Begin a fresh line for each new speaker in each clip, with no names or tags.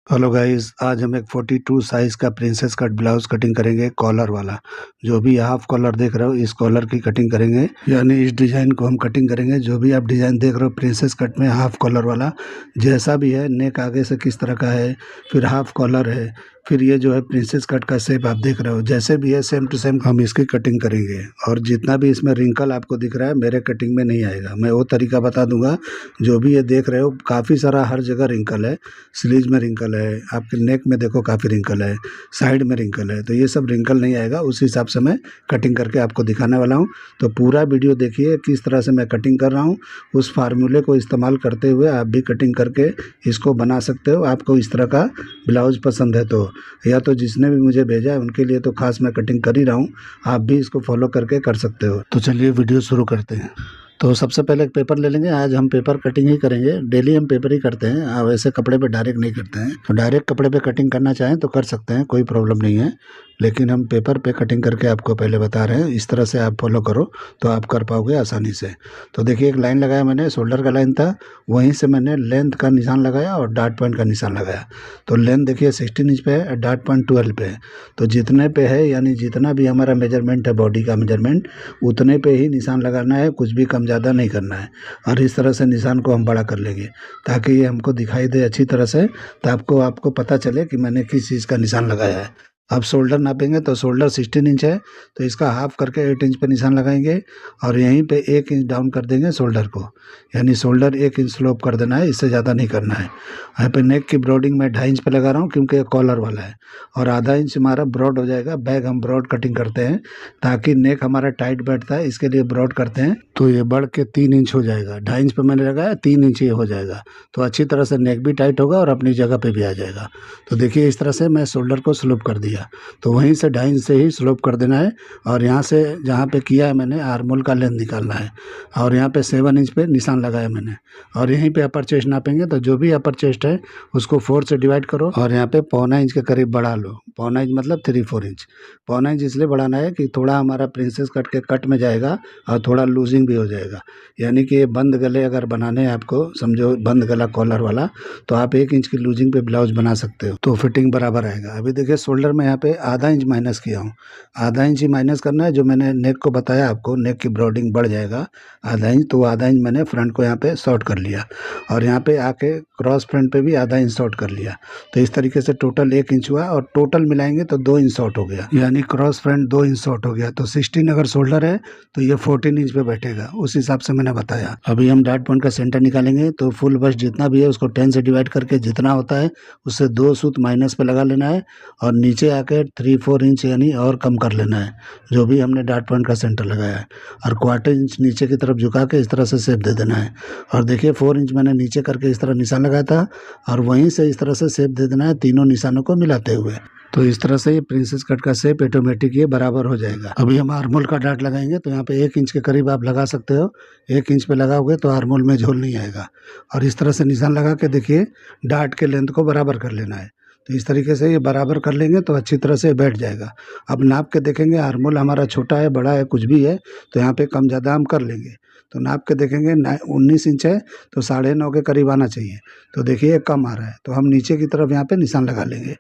Hello guys, आज हम एक 42 साइज़ का प्रिंसेस कट ब्लाउज कटिंग करेंगे कॉलर वाला। जो भी हाफ कॉलर देख रहे हो इस कॉलर की कटिंग करेंगे, यानी इस डिज़ाइन को हम कटिंग करेंगे। जो भी आप डिज़ाइन देख रहे हो प्रिंसेस कट में हाफ कॉलर वाला, जैसा भी है, नेक आगे से किस तरह का है, फिर हाफ कॉलर है, फिर ये जो है प्रिंसेस कट का शेप आप देख रहे हो, जैसे भी है सेम टू सेम हम इसकी कटिंग करेंगे। और जितना भी इसमें रिंकल आपको दिख रहा है मेरे कटिंग में नहीं आएगा, मैं वो तरीका बता दूंगा। जो भी ये देख रहे हो काफ़ी सारा हर जगह रिंकल है, स्लीव में रिंकल है, आपके नेक में देखो काफ़ी रिंकल है, साइड में रिंकल है, तो ये सब रिंकल नहीं आएगा। उस हिसाब से मैं कटिंग करके आपको दिखाने वाला हूँ। तो पूरा वीडियो देखिए किस तरह से मैं कटिंग कर रहा हूँ। उस फार्मूले को इस्तेमाल करते हुए आप भी कटिंग करके इसको बना सकते हो। आपको इस तरह का ब्लाउज पसंद है तो, या तो जिसने भी मुझे भेजा है उनके लिए तो खास मैं कटिंग कर ही रहा हूँ, आप भी इसको फॉलो करके कर सकते हो। तो चलिए वीडियो शुरू करते हैं। तो सबसे पहले एक पेपर ले लेंगे। आज हम पेपर कटिंग ही करेंगे, डेली हम पेपर ही करते हैं, वैसे कपड़े पे डायरेक्ट नहीं करते हैं। तो डायरेक्ट कपड़े पे कटिंग करना चाहें तो कर सकते हैं, कोई प्रॉब्लम नहीं है, लेकिन हम पेपर पे कटिंग करके आपको पहले बता रहे हैं। इस तरह से आप फॉलो करो तो आप कर पाओगे आसानी से। तो देखिए एक लाइन लगाया मैंने, शोल्डर का लाइन था, वहीं से मैंने लेंथ का निशान लगाया और डार्ट पॉइंट का निशान लगाया। तो लेंथ देखिए 16 इंच पे है, डार्ट पॉइंट 12 पे है। तो जितने पे है, यानी जितना भी हमारा मेजरमेंट है, बॉडी का मेजरमेंट, उतने पे ही निशान लगाना है, कुछ भी कम ज़्यादा नहीं करना है। और इस तरह से निशान को हम बड़ा कर लेंगे ताकि ये हमको दिखाई दे अच्छी तरह से, तो आपको पता चले कि मैंने किस चीज़ का निशान लगाया है। अब शोल्डर नापेंगे तो शोल्डर 16 इंच है, तो इसका हाफ करके 8 इंच पे निशान लगाएंगे और यहीं पे 1 इंच डाउन कर देंगे शोल्डर को, यानी शोल्डर 1 इंच स्लोप कर देना है, इससे ज़्यादा नहीं करना है। यहाँ पे नेक की ब्रॉडिंग मैं 2.5 इंच पे लगा रहा हूँ क्योंकि ये कॉलर वाला है, और आधा इंच हमारा ब्रॉड हो जाएगा। बैग हम ब्रॉड कटिंग करते हैं ताकि नेक हमारा टाइट बैठता है, इसके लिए ब्रॉड करते हैं। तो ये बढ़ के 3 इंच हो जाएगा, 2.5 इंच पे मैंने लगाया, 3 इंच ये हो जाएगा। तो अच्छी तरह से नेक भी टाइट होगा और अपनी जगह पे भी आ जाएगा। तो देखिए इस तरह से मैं शोल्डर को स्लोप कर दिया, तो वहीं से 2.5 इंच से ही स्लोप कर देना है। और यहाँ से जहाँ पे किया है मैंने, आर्मोल का लेंथ निकालना है, और यहाँ पे 7 इंच पे निशान लगाया मैंने। और यहीं पे अपर चेस्ट नापेंगे, तो जो भी अपर चेस्ट है उसको 4 से डिवाइड करो और यहाँ पे 1.25 इंच के करीब बढ़ा लो। 1.25 इंच मतलब 3/4 इंच। 1.25 इंच इसलिए बढ़ाना है कि थोड़ा हमारा प्रिंसेस कट के कट में जाएगा और थोड़ा लूजिंग भी हो जाएगा। यानी कि बंद गले अगर बनाने हैं आपको, समझो बंद गला कॉलर वाला, तो आप 1 इंच की लूजिंग पे ब्लाउज बना सकते हो, तो फिटिंग बराबर आएगा। अभी देखिए शोल्डर में यहाँ पे आधा इंच माइनस किया हूँ, आधा इंच ही माइनस करना है। जो मैंने नेक को बताया आपको, नेक की ब्रॉडिंग बढ़ जाएगा आधा इंच, तो आधा इंच मैंने फ्रंट को यहाँ पे शॉर्ट कर लिया, और यहाँ पे आके क्रॉस फ्रंट पे भी आधा इंच शॉर्ट कर लिया। तो इस तरीके से टोटल 1 इंच हुआ, और टोटल मिलाएंगे तो 2 इंच शॉर्ट हो गया, यानी क्रॉस फ्रंट 2 इंच शॉर्ट हो गया। तो 16 अगर शोल्डर है तो ये 14 इंच पे बैठेगा, उस हिसाब से मैंने बताया। अभी हम डार्ट पॉइंट का सेंटर निकालेंगे, तो फुल बस्ट जितना भी है उसको 10 से डिवाइड करके जितना होता है उससे 2 सूत माइनस पे लगा लेना है, और नीचे आके 3/4 इंच यानी और कम कर लेना है जो भी हमने डार्ट पॉइंट का सेंटर लगाया है। और 1/4 इंच नीचे की तरफ झुका के इस तरह से शेप दे देना है। और देखिए 4 इंच मैंने नीचे करके इस तरह निशान लगाया था, और वहीं से इस तरह से शेप दे देना है तीनों निशानों को मिलाते हुए। तो इस तरह से ये प्रिंसेस कट का शेप ऑटोमेटिक ये बराबर हो जाएगा। अभी हम आर्मोल का डार्ट लगाएंगे, तो यहाँ पे 1 इंच के करीब आप लगा सकते हो। 1 इंच पे लगाओगे तो आर्मोल में झोल नहीं आएगा। और इस तरह से निशान लगा के देखिए डार्ट के लेंथ को बराबर कर लेना है। तो इस तरीके से ये बराबर कर लेंगे तो अच्छी तरह से बैठ जाएगा। अब नाप के देखेंगे, आर्मोल हमारा छोटा है बड़ा है कुछ भी है, तो यहाँ पे कम ज़्यादा हम कर लेंगे। तो नाप के देखेंगे 19 इंच है, तो 9.5 के करीब आना चाहिए। तो देखिए कम आ रहा है, तो हम नीचे की तरफ यहाँ पे निशान लगा लेंगे।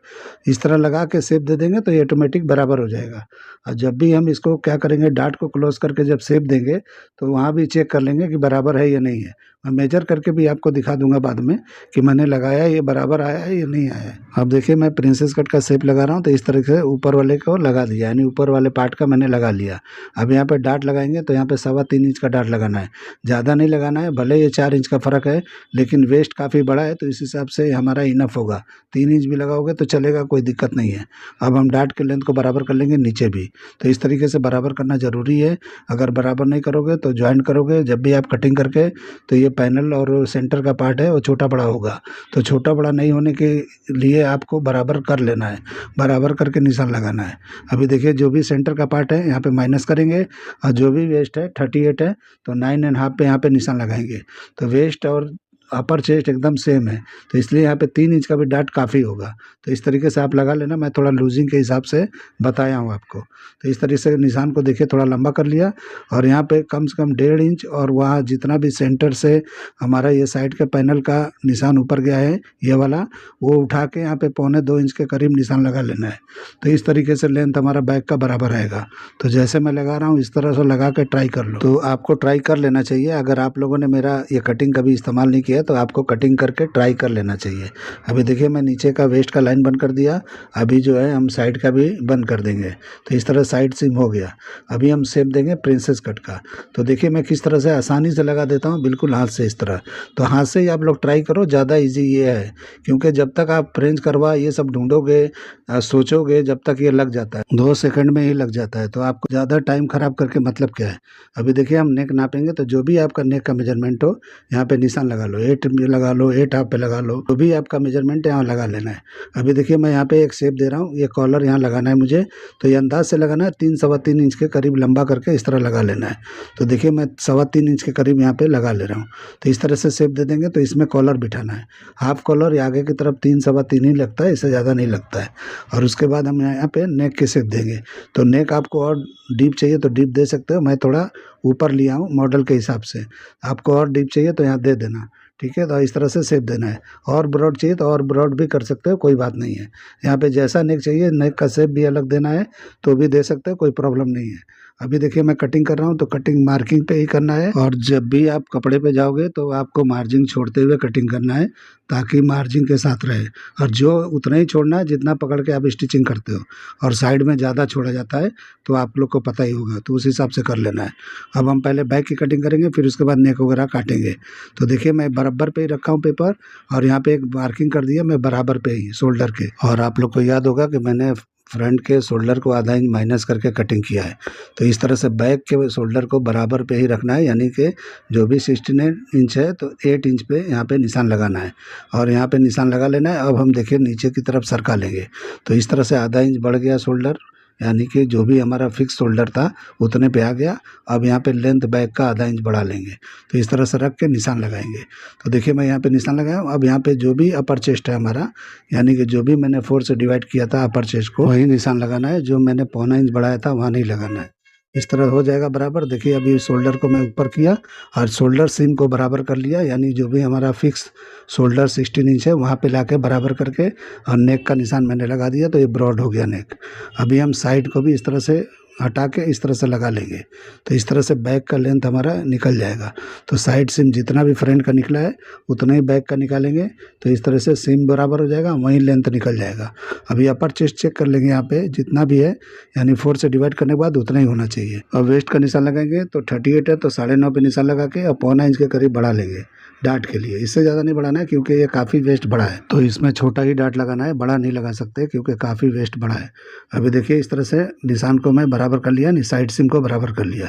इस तरह लगा के शेप दे देंगे तो ये ऑटोमेटिक बराबर हो जाएगा। और जब भी हम इसको क्या करेंगे, डार्ट को क्लोज करके जब शेप देंगे तो वहाँ भी चेक कर लेंगे कि बराबर है या नहीं है। मैं मेजर करके भी आपको दिखा दूंगा बाद में कि मैंने लगाया ये बराबर आया है या नहीं आया है। अब देखिए मैं प्रिंसेस कट का शेप लगा रहा हूँ, तो इस तरह से ऊपर वाले को लगा दिया, यानी ऊपर वाले पार्ट का मैंने लगा लिया। अब यहाँ पे डार्ट लगाएंगे तो यहाँ पे 3.25 इंच का डार्ट लगाना है, ज़्यादा नहीं लगाना है। भले ये 4 इंच का फ़र्क है, लेकिन वेस्ट काफ़ी बड़ा है, तो इस हिसाब से हमारा इनफ होगा। 3 इंच भी लगाओगे तो चलेगा, कोई दिक्कत नहीं है। अब हम डार्ट के लेंथ को बराबर कर लेंगे नीचे भी, तो इस तरीके से बराबर करना ज़रूरी है। अगर बराबर नहीं करोगे तो ज्वाइंट करोगे जब भी आप कटिंग करके, तो ये पैनल और सेंटर का पार्ट है वो छोटा बड़ा होगा। तो छोटा बड़ा नहीं होने के लिए आपको बराबर कर लेना है, बराबर करके निशान लगाना है। अभी देखिए जो भी सेंटर का पार्ट है यहाँ पे माइनस करेंगे, और जो भी वेस्ट है 38 है, तो 9.5 पे यहाँ पे निशान लगाएंगे। तो वेस्ट और अपर चेस्ट एकदम सेम है, तो इसलिए यहाँ पे 3 इंच का भी डाट काफ़ी होगा। तो इस तरीके से आप लगा लेना, मैं थोड़ा लूजिंग के हिसाब से बताया हूँ आपको। तो इस तरीके से निशान को देखिए थोड़ा लंबा कर लिया, और यहाँ पे कम से कम 1.5 इंच, और वहाँ जितना भी सेंटर से हमारा ये साइड के पैनल का निशान ऊपर गया है ये वाला, वो उठा के यहाँ पे 1.25 इंच के करीब निशान लगा लेना है। तो इस तरीके से लेंथ हमारा बैग का बराबर आएगा। तो जैसे मैं लगा रहा हूँ इस तरह से लगा के ट्राई कर लो। तो आपको ट्राई कर लेना चाहिए, अगर आप लोगों ने मेरा ये कटिंग कभी इस्तेमाल नहीं किया तो आपको कटिंग करके ट्राई कर लेना चाहिए। अभी देखिए मैं नीचे का वेस्ट का लाइन बंद कर दिया, अभी जो है हम साइड का भी बंद कर देंगे। तो इस तरह साइड सिम हो गया। अभी हम शेप देंगे प्रिंसेस कट का। तो देखिए मैं किस तरह से आसानी से लगा देता हूँ, बिल्कुल हाथ से इस तरह। तो हाथ से ही आप लोग ट्राई करो, ज़्यादा ईजी ये है, क्योंकि जब तक आप फ्रेंच करवा ये सब ढूंढोगे, सोचोगे, जब तक ये लग जाता है 2 सेकंड में ही लग जाता है। तो आपको ज़्यादा टाइम खराब करके मतलब क्या है। अभी देखिए हम नेक नापेंगे, तो जो भी आपका नेक का मेजरमेंट हो यहाँ पे निशान लगा लो, 8 में लगा लो, 8 हाफ पे लगा लो, जो भी आपका मेजरमेंट है यहाँ लगा लेना है। अभी देखिए मैं यहाँ पे एक शेप दे रहा हूँ, ये कॉलर यहाँ लगाना है मुझे, तो ये अंदाज से लगाना है 3 सवा 3 इंच के करीब लंबा करके इस तरह लगा लेना है। तो देखिए मैं 3.25 इंच के करीब यहाँ पे लगा ले रहा हूँ। तो इस तरह से शेप दे देंगे, तो इसमें कॉलर बिठाना है। हाफ कॉलर या आगे की तरफ 3 सवा 3 ही लगता है, इससे ज़्यादा नहीं लगता है। और उसके बाद हम यहाँ पे नेक के शेप देंगे। तो नेक आपको और डीप चाहिए तो डीप दे सकते हो, मैं थोड़ा ऊपर लिया हूँ मॉडल के हिसाब से। आपको और डीप चाहिए तो यहाँ दे देना, ठीक है। तो इस तरह से शेप देना है। और ब्रॉड चाहिए तो और ब्रॉड भी कर सकते हो, कोई बात नहीं है। यहाँ पे जैसा नेक चाहिए, नेक का शेप भी अलग देना है तो भी दे सकते हो, कोई प्रॉब्लम नहीं है। अभी देखिए मैं कटिंग कर रहा हूँ, तो कटिंग मार्किंग पे ही करना है, और जब भी आप कपड़े पे जाओगे तो आपको मार्जिन छोड़ते हुए कटिंग करना है, ताकि मार्जिन के साथ रहे। और जो उतना ही छोड़ना है जितना पकड़ के आप स्टिचिंग करते हो, और साइड में ज़्यादा छोड़ा जाता है तो आप लोग को पता ही होगा, तो उस हिसाब से कर लेना है। अब हम पहले बैक की कटिंग करेंगे, फिर उसके बाद नेक वगैरह काटेंगे। तो देखिए मैं बराबर पे ही रखा हूँ पेपर, और यहाँ पे एक मार्किंग कर दिया मैं बराबर पे ही शोल्डर के। और आप लोग को याद होगा कि मैंने फ्रंट के शोल्डर को आधा इंच माइनस करके कटिंग किया है। तो इस तरह से बैक के शोल्डर को बराबर पे ही रखना है, यानी कि जो भी 16 इंच है तो 8 इंच पे यहाँ पे निशान लगाना है, और यहाँ पे निशान लगा लेना है। अब हम देखिए नीचे की तरफ सरका लेंगे, तो इस तरह से आधा इंच बढ़ गया शोल्डर, यानी कि जो भी हमारा फिक्स शोल्डर था उतने पे आ गया। अब यहाँ पे लेंथ बैक का आधा इंच बढ़ा लेंगे, तो इस तरह से रख के निशान लगाएंगे। तो देखिए मैं यहाँ पे निशान लगाया हूँ। अब यहाँ पे जो भी अपर चेस्ट है हमारा, यानी कि जो भी मैंने 4 से डिवाइड किया था अपर चेस्ट को, वही निशान लगाना है। जो मैंने 1.25 इंच बढ़ाया था वहाँ नहीं लगाना है। इस तरह हो जाएगा बराबर। देखिए अभी शोल्डर को मैं ऊपर किया और शोल्डर सीम को बराबर कर लिया, यानी जो भी हमारा फिक्स शोल्डर 16 इंच है वहाँ पे लाके बराबर करके, और नेक का निशान मैंने लगा दिया, तो ये ब्रॉड हो गया नेक। अभी हम साइड को भी इस तरह से हटा के इस तरह से लगा लेंगे, तो इस तरह से बैक का लेंथ हमारा निकल जाएगा। तो साइड सिम जितना भी फ्रंट का निकला है उतना ही बैक का निकालेंगे, तो इस तरह से सिम बराबर हो जाएगा, वहीं लेंथ निकल जाएगा। अभी अपर चेस्ट चेक कर लेंगे, यहाँ पे जितना भी है यानी 4 से डिवाइड करने के बाद उतना ही होना चाहिए। और वेस्ट का निशान लगाएंगे, तो 38 है तो 9.5 पे निशान लगा के और 1.25 इंच के करीब बढ़ा लेंगे डाट के लिए। इससे ज़्यादा नहीं बढ़ाना है क्योंकि ये काफ़ी वेस्ट बड़ा है, तो इसमें छोटा ही डाट लगाना है, बड़ा नहीं लगा सकते क्योंकि काफ़ी वेस्ट बड़ा है। अभी देखिए इस तरह से निशान को मैं बराबर कर लिया, साइड सिम को बराबर कर लिया।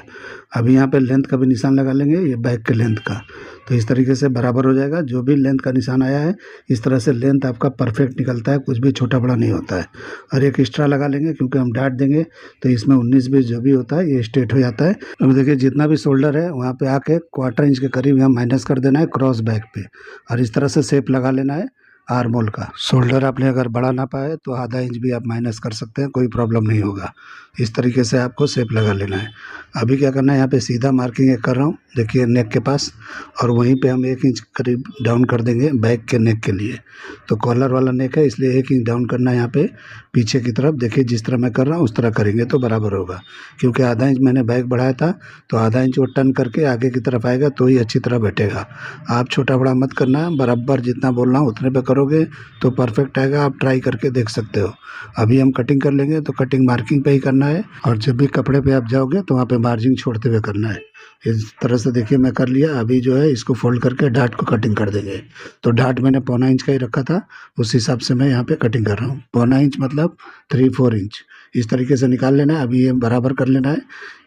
अभी यहाँ पे लेंथ का भी निशान लगा लेंगे, ये बैक के लेंथ का, तो इस तरीके से बराबर हो जाएगा। जो भी लेंथ का निशान आया है इस तरह से लेंथ आपका परफेक्ट निकलता है, कुछ भी छोटा बड़ा नहीं होता है। और एक एक्स्ट्रा लगा लेंगे क्योंकि हम डाट देंगे तो इसमें 19-20 जो भी होता है ये स्ट्रेट हो जाता है। अब देखिए जितना भी शोल्डर है वहाँ पे आके 1/4 इंच के करीब यहाँ माइनस कर देना है क्रॉस बैक पे, और इस तरह से शेप लगा लेना है आर्म होल का। शोल्डर आपने अगर बढ़ा ना पाए तो आधा इंच भी आप माइनस कर सकते हैं, कोई प्रॉब्लम नहीं होगा। इस तरीके से आपको शेप लगा लेना है। अभी क्या करना है, यहाँ पे सीधा मार्किंग एक कर रहा हूँ, देखिए नेक के पास, और वहीं पे हम 1 इंच करीब डाउन कर देंगे बैक के नेक के लिए। तो कॉलर वाला नेक है इसलिए 1 इंच डाउन करना है यहाँ पे पीछे की तरफ। देखिए जिस तरह मैं कर रहा हूँ उस तरह करेंगे तो बराबर होगा, क्योंकि आधा इंच मैंने बैक बढ़ाया था, तो आधा इंच वो टर्न करके आगे की तरफ आएगा तो ही अच्छी तरह बैठेगा। आप छोटा बड़ा मत करना, बराबर जितना बोल रहा हूँ उतने पे करोगे तो परफेक्ट आएगा। आप ट्राई करके देख सकते हो। अभी हम कटिंग कर लेंगे, तो कटिंग मार्किंग पे ही करना है, और जब भी कपड़े पे आप जाओगे तो वहाँ पे मार्जिन छोड़ते हुए करना है। इस तरह से देखिए मैं कर लिया। अभी जो है इसको फोल्ड करके डाट को कटिंग कर देंगे। तो डाट मैंने 1.25 इंच का ही रखा था, उस हिसाब से मैं यहाँ पे कटिंग कर रहा हूँ। 1.25 इंच मतलब 3-4 इंच इस तरीके से निकाल लेना है। अभी ये बराबर कर लेना है,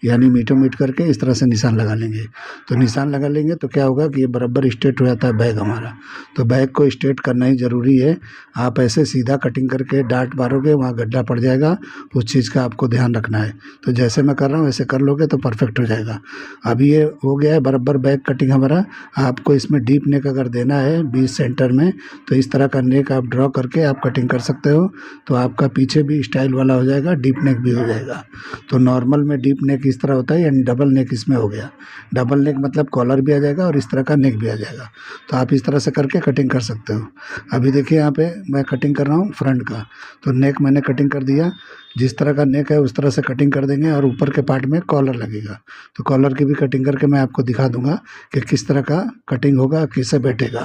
यानी मीटो मीट करके इस तरह से निशान लगा लेंगे। तो निशान लगा लेंगे तो क्या होगा कि ये बराबर स्ट्रेट हो जाता है बैग हमारा। तो बैग को स्ट्रेट करना ही ज़रूरी है। आप ऐसे सीधा कटिंग करके डाट मारोगे वहाँ गड्ढा पड़ जाएगा, उस चीज़ का आपको ध्यान रखना है। तो जैसे मैं कर रहा हूँ वैसे कर लोगे तो परफेक्ट हो जाएगा। अभी ये हो गया है बराबर बैक कटिंग हमारा। आपको इसमें डीप नेक अगर देना है बीच सेंटर में तो इस तरह का नेक आप ड्रॉ करके आप कटिंग कर सकते हो, तो आपका पीछे भी स्टाइल वाला हो जाएगा, डीप नेक भी हो जाएगा। तो नॉर्मल में डीप नेक इस तरह होता है, यानी डबल नेक इसमें हो गया। डबल नेक मतलब कॉलर भी आ जाएगा और इस तरह का नेक भी आ जाएगा। तो आप इस तरह से करके कटिंग कर सकते हो। अभी देखिए यहाँ पे मैं कटिंग कर रहा हूँ फ्रंट का, तो नेक मैंने कटिंग कर दिया। जिस तरह का नेक है उस तरह से कटिंग कर देंगे और ऊपर के पार्ट में कॉलर लगेगा। तो कॉलर की भी कटिंग करके मैं आपको दिखा दूंगा कि किस तरह का कटिंग होगा, कैसे बैठेगा।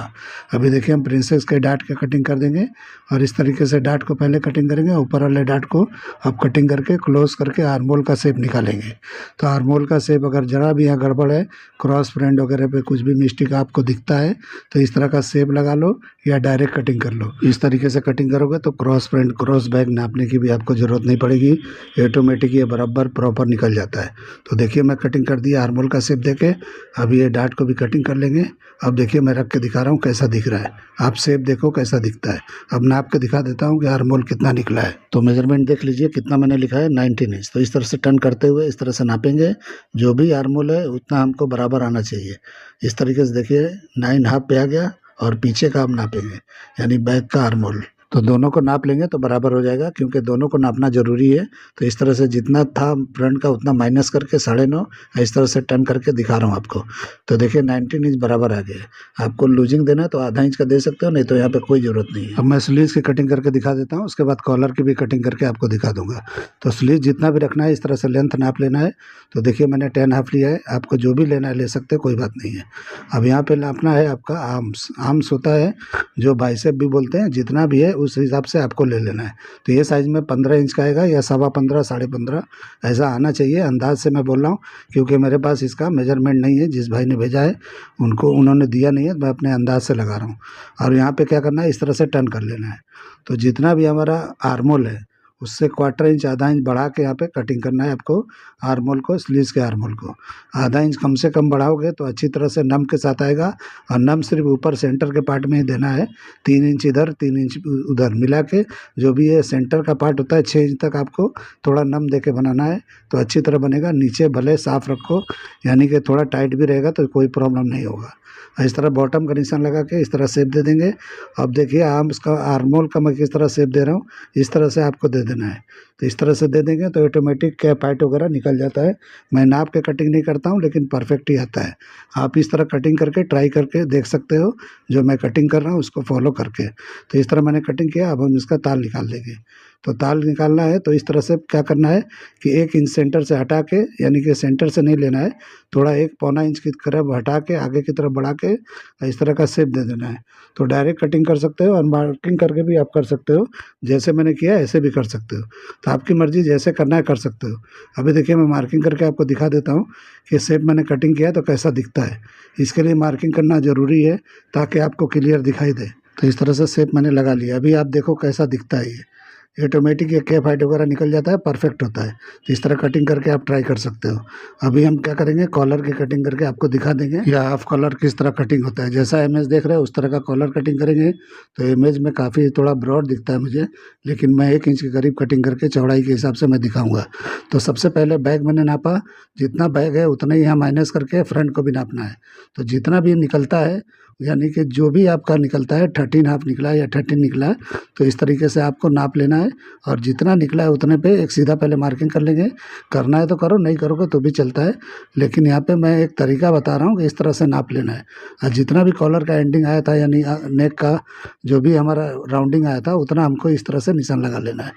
अभी देखिए हम प्रिंसेस के डार्ट की कटिंग कर देंगे और इस तरीके से डार्ट को पहले कटिंग करेंगे, ऊपर वाले डार्ट को अब कटिंग करके क्लोज करके आर्मोल का शेप निकालेंगे। तो आर्मोल का शेप अगर जरा भी यहाँ गड़बड़ है, क्रॉस फ्रेंड वगैरह पे कुछ भी मिस्टेक आपको दिखता है तो इस तरह का शेप लगा लो या डायरेक्ट कटिंग कर लो। इस तरीके से कटिंग करोगे तो क्रॉस फ्रेंड क्रॉस बैक नापने की भी आपको ज़रूरत नहीं पड़ेगी, ऑटोमेटिक ये बराबर प्रॉपर निकल जाता है। तो देखिए मैं कटिंग कर दिया आर्मोल का शेप देके। अब ये डार्ट को भी कटिंग कर लेंगे। अब देखिए मैं रख के दिखा रहा हूँ कैसा दिख रहा है, आप शेप देखो कैसा दिखता है। अब नाप के दिखा देता हूँ कि आर्मोल कितना निकला है। तो मेजरमेंट देख लीजिए कितना मैंने लिखा है 19 इंच। तो इस तरह से टर्न करते हुए इस तरह से नापेंगे, जो भी आर्मोल है उतना हमको बराबर आना चाहिए। इस तरीके से देखिए 9.5 पे आ गया और पीछे का हम नापेंगे यानी बैक का आर्मोल। तो दोनों को नाप लेंगे तो बराबर हो जाएगा, क्योंकि दोनों को नापना जरूरी है। तो इस तरह से जितना था फ्रंट का उतना माइनस करके 9.5 इस तरह से टर्न करके दिखा रहा हूँ आपको। तो देखिए 19 इंच बराबर आ गया। आपको लूजिंग देना है तो आधा इंच का दे सकते हो, नहीं तो यहाँ पे कोई जरूरत नहीं है। अब मैं स्लीव्स की कटिंग करके दिखा देता हूँ, उसके बाद कॉलर की भी कटिंग करके आपको दिखा दूंगा। तो स्लीव जितना भी रखना है इस तरह से लेंथ नाप लेना है। तो देखिए मैंने 10.5 लिया है, आपको जो भी लेना है ले सकते हो, कोई बात नहीं है। अब यहाँ पे नापना है आपका आर्म्स। आर्म्स होता है जो बाइसेप भी बोलते हैं, जितना भी है उस हिसाब से आपको ले लेना है। तो ये साइज़ में 15 इंच का आएगा या 15.25 15.5 ऐसा आना चाहिए। अंदाज से मैं बोल रहा हूँ क्योंकि मेरे पास इसका मेजरमेंट नहीं है, जिस भाई ने भेजा है उन्होंने दिया नहीं है, मैं अपने अंदाज से लगा रहा हूँ। और यहाँ पे क्या करना है, इस तरह से टर्न कर लेना है। तो जितना भी हमारा आर्मोल है उससे 1/4 इंच आधा इंच बढ़ा के यहाँ पे कटिंग करना है आपको आर्मोल को, स्लीव्स के आर्मोल को। आधा इंच कम से कम बढ़ाओगे तो अच्छी तरह से नम के साथ आएगा। और नम सिर्फ ऊपर सेंटर के पार्ट में ही देना है, 3 इंच इधर 3 इंच उधर मिला के। जो भी ये सेंटर का पार्ट होता है 6 इंच तक आपको थोड़ा नम दे के बनाना है तो अच्छी तरह बनेगा। नीचे भले साफ रखो, यानी कि थोड़ा टाइट भी रहेगा तो कोई प्रॉब्लम नहीं होगा। इस तरह बॉटम का निशान लगा के इस तरह शेप दे देंगे। अब देखिए आर्म्स का आर्मोल का मैं किस तरह शेप दे रहा हूँ, इस तरह से आपको दे देना है। तो इस तरह से दे देंगे तो ऑटोमेटिक कैप हाइट वगैरह निकल जाता है। मैं नाप के कटिंग नहीं करता हूँ लेकिन परफेक्ट ही आता है। आप इस तरह कटिंग करके ट्राई करके देख सकते हो, जो मैं कटिंग कर रहा हूँ उसको फॉलो करके। तो इस तरह मैंने कटिंग किया। अब हम इसका ताल निकाल देंगे। तो ताल निकालना है तो इस तरह से क्या करना है कि 1 इंच सेंटर से हटा के, यानी कि सेंटर से नहीं लेना है, थोड़ा 1 पौना इंच की तरफ हटा के आगे की तरफ बढ़ा के इस तरह का शेप दे देना है। तो डायरेक्ट कटिंग कर सकते हो और मार्किंग करके भी आप कर सकते हो, जैसे मैंने किया ऐसे भी कर सकते हो। तो आपकी मर्जी, जैसे करना है कर सकते हो। अभी देखिए मैं मार्किंग करके आपको दिखा देता हूँ कि शेप मैंने कटिंग किया तो कैसा दिखता है। इसके लिए मार्किंग करना ज़रूरी है ताकि आपको क्लियर दिखाई दे। तो इस तरह से शेप मैंने लगा लिया। अभी आप देखो कैसा दिखता है। ये ऑटोमेटिक ये कैप हाइट वगैरह निकल जाता है, परफेक्ट होता है। तो इस तरह कटिंग करके आप ट्राई कर सकते हो। अभी हम क्या करेंगे, कॉलर की कटिंग करके आपको दिखा देंगे या हाफ कॉलर किस तरह कटिंग होता है। जैसा इमेज देख रहे हो उस तरह का कॉलर कटिंग करेंगे। तो इमेज में काफ़ी थोड़ा ब्रॉड दिखता है मुझे, लेकिन मैं 1 इंच के करीब कटिंग करके चौड़ाई के हिसाब से मैं दिखाऊंगा। तो सबसे पहले बैग मैंने नापा, जितना बैग है उतना ही यहाँ माइनस करके फ्रंट को भी नापना है। तो जितना भी निकलता है, यानी कि जो भी आपका निकलता है 13.5 निकला है या 13 निकला है, तो इस तरीके से आपको नाप लेना है। और जितना निकला है उतने पे एक सीधा पहले मार्किंग कर लेंगे। करना है तो करो, नहीं करोगे तो भी चलता है, लेकिन यहाँ पे मैं एक तरीका बता रहा हूँ कि इस तरह से नाप लेना है। और जितना भी कॉलर का एंडिंग आया था, यानी नेक का जो भी हमारा राउंडिंग आया था, उतना हमको इस तरह से निशान लगा लेना है।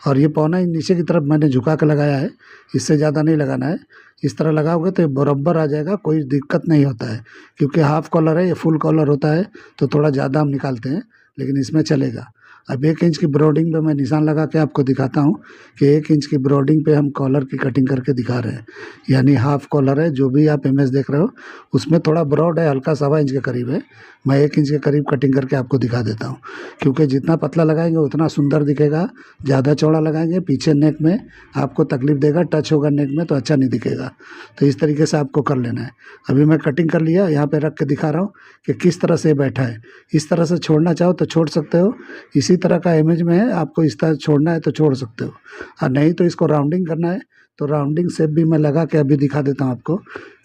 और ये पौना इंच नीचे की तरफ मैंने झुका के लगाया है, इससे ज़्यादा नहीं लगाना है। इस तरह लगाओगे तो ये बराबर आ जाएगा, कोई दिक्कत नहीं होता है। क्योंकि हाफ कॉलर है, ये फुल कॉलर होता है तो थोड़ा ज़्यादा हम निकालते हैं, लेकिन इसमें चलेगा। अब 1 इंच की ब्रॉडिंग पे मैं निशान लगा के आपको दिखाता हूँ कि 1 इंच की ब्रॉडिंग पे हम कॉलर की कटिंग करके दिखा रहे हैं। यानी हाफ कॉलर है, जो भी आप इमेज देख रहे हो उसमें थोड़ा ब्रॉड है, हल्का 1.25 इंच के करीब है। मैं 1 इंच के करीब कटिंग करके आपको दिखा देता हूँ, क्योंकि जितना पतला लगाएंगे उतना सुंदर दिखेगा। ज़्यादा चौड़ा लगाएंगे पीछे नेक में आपको तकलीफ देगा, टच होगा नेक में तो अच्छा नहीं दिखेगा। तो इस तरीके से आपको कर लेना है। अभी मैं कटिंग कर लिया, यहाँ पे रख के दिखा रहा हूँ कि किस तरह से बैठा है। इस तरह से छोड़ना चाहो तो छोड़ सकते हो, इसी तरह का इमेज में है, आपको इस तरह छोड़ना है तो छोड़ सकते हो, और नहीं तो इसको राउंडिंग करना है तो राउंडिंग शेप भी मैं लगा के अभी दिखा देता हूँ आपको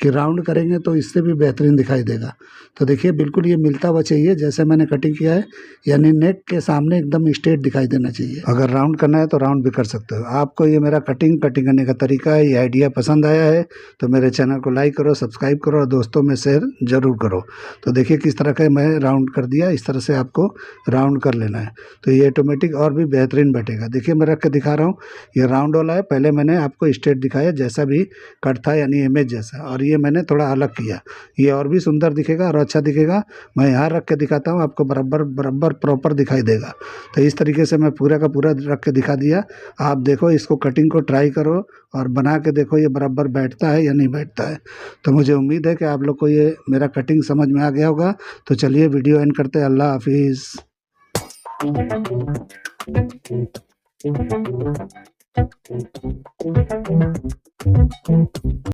कि राउंड करेंगे तो इससे भी बेहतरीन दिखाई देगा। तो देखिए बिल्कुल ये मिलता हुआ चाहिए जैसे मैंने कटिंग किया है, यानी नेक के सामने एकदम स्ट्रेट दिखाई देना चाहिए। अगर राउंड करना है तो राउंड भी कर सकते हो। आपको ये मेरा कटिंग करने का तरीका है, ये आइडिया पसंद आया है तो मेरे चैनल को लाइक करो, सब्सक्राइब करो और दोस्तों में शेयर जरूर करो। तो देखिए किस तरह का मैं राउंड कर दिया, इस तरह से आपको राउंड कर लेना है तो ये ऑटोमेटिक और भी बेहतरीन बैठेगा। देखिए मैं रख के दिखा रहा हूँ, ये राउंड वाला है, पहले मैंने आपको स्ट्रेट दिखाया जैसा भी कट था यानी इमेज जैसा, और ये मैंने थोड़ा अलग किया, ये और भी सुंदर दिखेगा और अच्छा दिखेगा। मैं यहाँ रख के दिखाता हूँ, आपको बराबर बराबर प्रॉपर दिखाई देगा। तो इस तरीके से मैं पूरा का पूरा रख के दिखा दिया। आप देखो इसको कटिंग को ट्राई करो और बना के देखो ये बराबर बैठता है या नहीं बैठता है। तो मुझे उम्मीद है कि आप लोग को ये मेरा कटिंग समझ में आ गया होगा। तो चलिए वीडियो एंड करते हैं। अल्लाह हाफिज़।